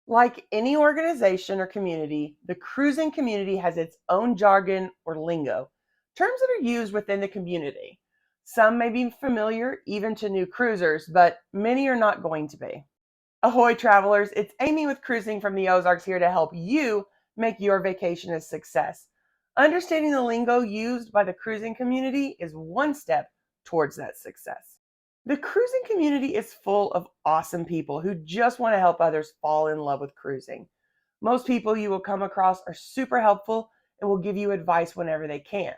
Like any organization or community, the cruising community has its own jargon or lingo, terms that are used within the community. Some may be familiar even to new cruisers, but many are not going to be. Ahoy, travelers! It's Amy with Cruising from the Ozarks here to help you make your vacation a success. Understanding the lingo used by the cruising community is one step towards that success. The cruising community is full of awesome people who just want to help others fall in love with cruising. Most people you will come across are super helpful and will give you advice whenever they can.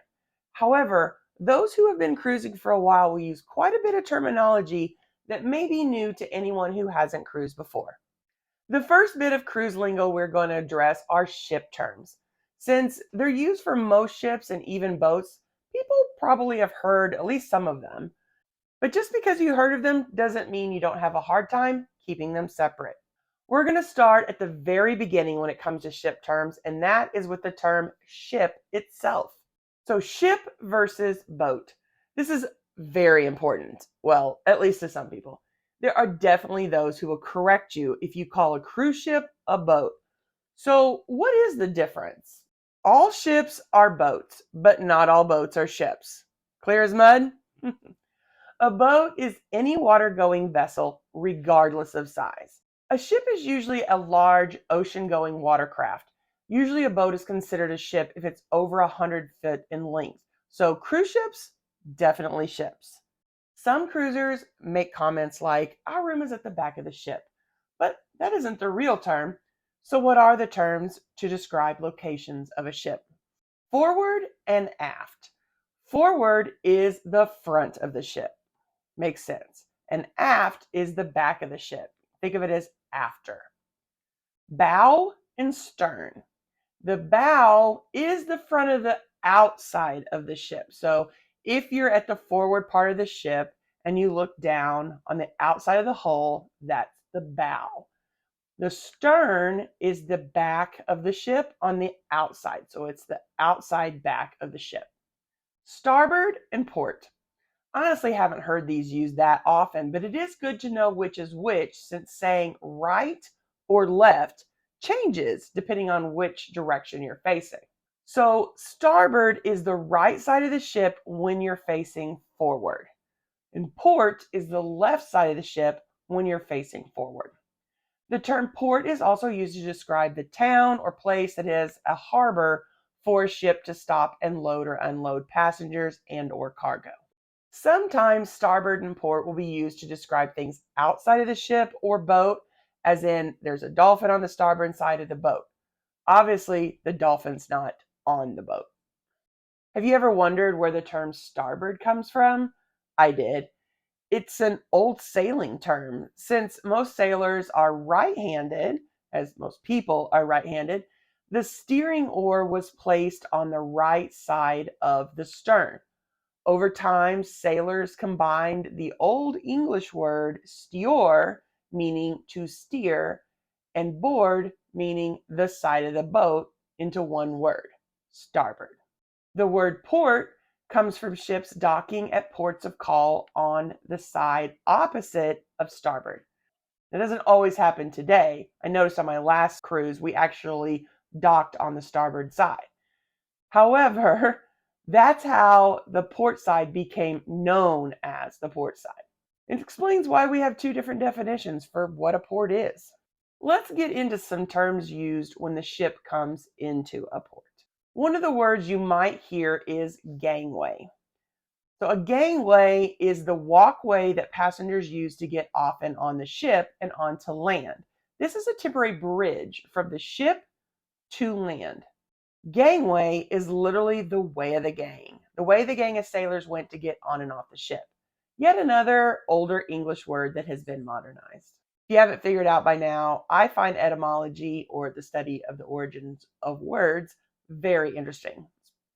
However, those who have been cruising for a while will use quite a bit of terminology that may be new to anyone who hasn't cruised before. The first bit of cruise lingo we're going to address are ship terms. Since they're used for most ships and even boats, people probably have heard at least some of them. But just because you heard of them doesn't mean you don't have a hard time keeping them separate. We're going to start at the very beginning when it comes to ship terms, and that is with the term ship itself. So ship versus boat. This is very important. Well, at least to some people. There are definitely those who will correct you if you call a cruise ship a boat. So what is the difference? All ships are boats, but not all boats are ships. Clear as mud? A boat is any water-going vessel, regardless of size. A ship is usually a large, ocean-going watercraft. Usually a boat is considered a ship if it's over 100 feet in length. So cruise ships, definitely ships. Some cruisers make comments like, "Our room is at the back of the ship," but that isn't the real term. So what are the terms to describe locations of a ship? Forward and aft. Forward is the front of the ship. Makes sense. And aft is the back of the ship. Think of it as after. Bow and stern. The bow is the front of the outside of the ship. So if you're at the forward part of the ship and you look down on the outside of the hull, that's the bow. The stern is the back of the ship on the outside. So it's the outside back of the ship. Starboard and port. Honestly haven't heard these used that often, but it is good to know which is which since saying right or left changes depending on which direction you're facing. So starboard is the right side of the ship when you're facing forward, and port is the left side of the ship when you're facing forward. The term port is also used to describe the town or place that is a harbor for a ship to stop and load or unload passengers and or cargo. Sometimes starboard and port will be used to describe things outside of the ship or boat, as in there's a dolphin on the starboard side of the boat. Obviously, the dolphin's not on the boat. Have you ever wondered where the term starboard comes from? I did. It's an old sailing term. Since most sailors are right-handed, as most people are right-handed, the steering oar was placed on the right side of the stern. Over time, sailors combined the Old English word steer, meaning to steer, and board, meaning the side of the boat, into one word, starboard. The word port comes from ships docking at ports of call on the side opposite of starboard. That doesn't always happen today. I noticed on my last cruise, we actually docked on the starboard side. However, that's how the port side became known as the port side. It explains why we have two different definitions for what a port is. Let's get into some terms used when the ship comes into a port. One of the words you might hear is gangway. So a gangway is the walkway that passengers use to get off and on the ship and onto land. This is a temporary bridge from the ship to land. Gangway is literally the way of the gang of sailors went to get on and off the ship. Yet another older English word that has been modernized. If you haven't figured out by now, I find etymology, or the study of the origins of words, very interesting.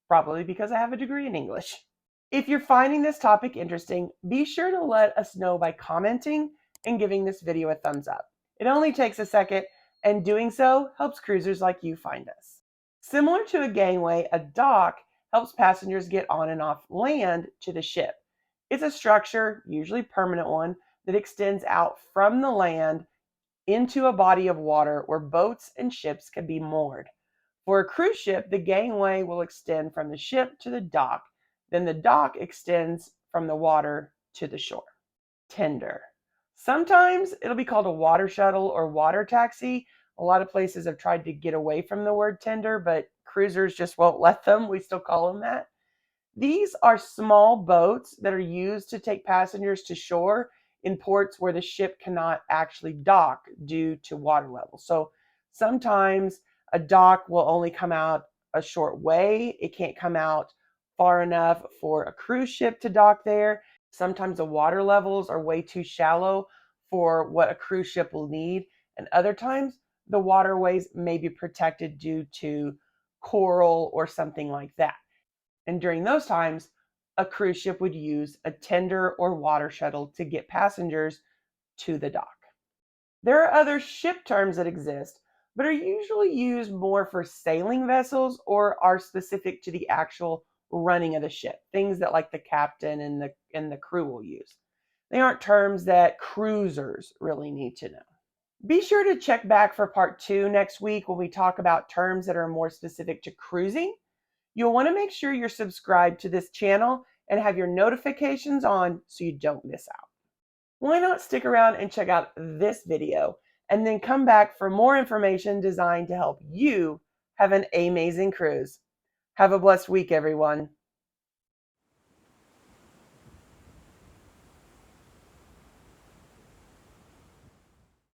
Probably because I have a degree in English. If you're finding this topic interesting, be sure to let us know by commenting and giving this video a thumbs up. It only takes a second, and doing so helps cruisers like you find us. Similar to a gangway, a dock helps passengers get on and off land to the ship. It's a structure, usually permanent one, that extends out from the land into a body of water where boats and ships can be moored. For a cruise ship, the gangway will extend from the ship to the dock, then the dock extends from the water to the shore. Tender. Sometimes it'll be called a water shuttle or water taxi. A lot of places have tried to get away from the word tender, but cruisers just won't let them. We still call them that. These are small boats that are used to take passengers to shore in ports where the ship cannot actually dock due to water level. So sometimes a dock will only come out a short way. It can't come out far enough for a cruise ship to dock there. Sometimes the water levels are way too shallow for what a cruise ship will need. And other times the waterways may be protected due to coral or something like that. And during those times, a cruise ship would use a tender or water shuttle to get passengers to the dock. There are other ship terms that exist, but are usually used more for sailing vessels or are specific to the actual running of the ship, things that like the captain and the crew will use. They aren't terms that cruisers really need to know. Be sure to check back for part 2 next week when we talk about terms that are more specific to cruising. You'll want to make sure you're subscribed to this channel and have your notifications on so you don't miss out. Why not stick around and check out this video and then come back for more information designed to help you have an amazing cruise. Have a blessed week, everyone.